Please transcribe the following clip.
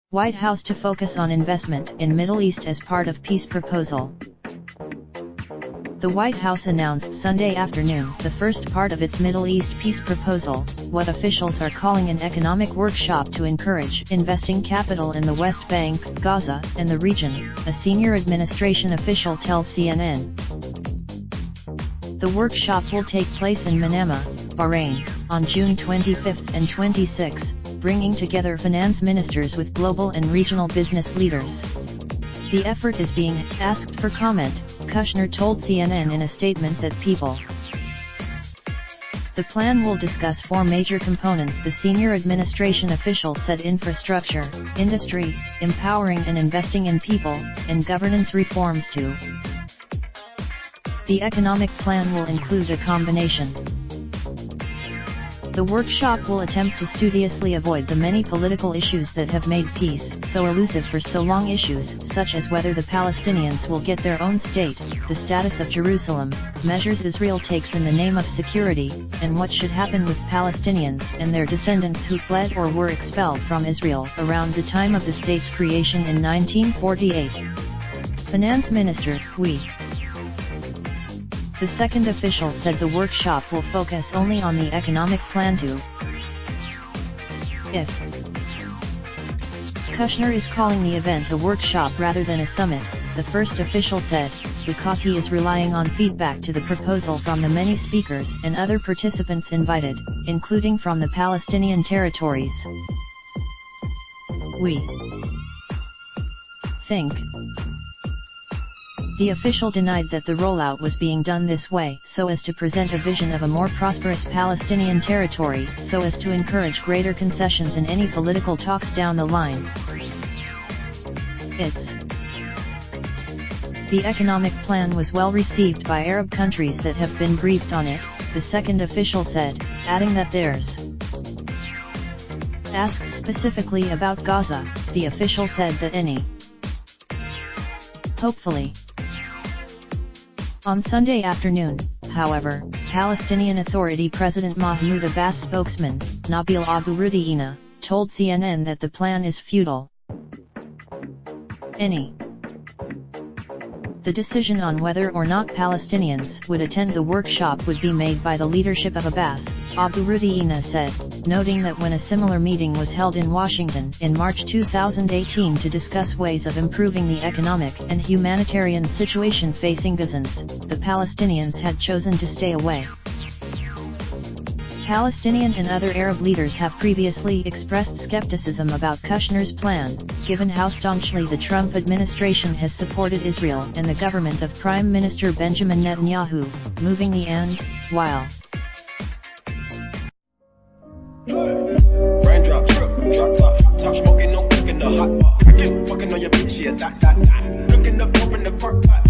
White House to focus on investment in Middle East as part of peace proposal. The White House announced Sunday afternoon the first part of its Middle East peace proposal, what officials are calling an economic workshop to encourage investing capital in the West Bank, Gaza, and the region, a senior administration official tells CNN. The workshop will take place in Manama, Bahrain, on June 25 and 26, bringing together finance ministers with global and regional business leaders. The effort is being asked for comment, Kushner told CNN in a statement that the plan will discuss four major components, the senior administration official said: infrastructure, industry, empowering and investing in people, and governance reforms too. The economic plan will include a combination. The workshop will attempt to studiously avoid the many political issues that have made peace so elusive for so long, issues such as whether the Palestinians will get their own state, the status of Jerusalem, measures Israel takes in the name of security, and what should happen with Palestinians and their descendants who fled or were expelled from Israel around the time of the state's creation in 1948. Finance Minister, The second official said the workshop will focus only on the economic plan too. If Kushner is calling the event a workshop rather than a summit, the first official said, because he is relying on feedback to the proposal from the many speakers and other participants invited, including from the Palestinian territories. We think. The official denied that the rollout was being done this way so as to present a vision of a more prosperous Palestinian territory, so as to encourage greater concessions in any political talks down the line. The economic plan was well received by Arab countries that have been briefed on it, the second official said, adding that there's asked specifically about Gaza, the official said that hopefully. On Sunday afternoon, however, Palestinian Authority President Mahmoud Abbas spokesman, Nabil Abu Rudiina, told CNN that the plan is futile. The decision on whether or not Palestinians would attend the workshop would be made by the leadership of Abbas, Abu Rudiina said, noting that when a similar meeting was held in Washington in March 2018 to discuss ways of improving the economic and humanitarian situation facing Gazans, the Palestinians had chosen to stay away. Palestinian and other Arab leaders have previously expressed skepticism about Kushner's plan, given how staunchly the Trump administration has supported Israel and the government of Prime Minister Benjamin Netanyahu, moving the and, while raindrop, drop top smoking, no cooking the hot pot. Fucking on your bitch, yeah, that. Looking up, open the park pot.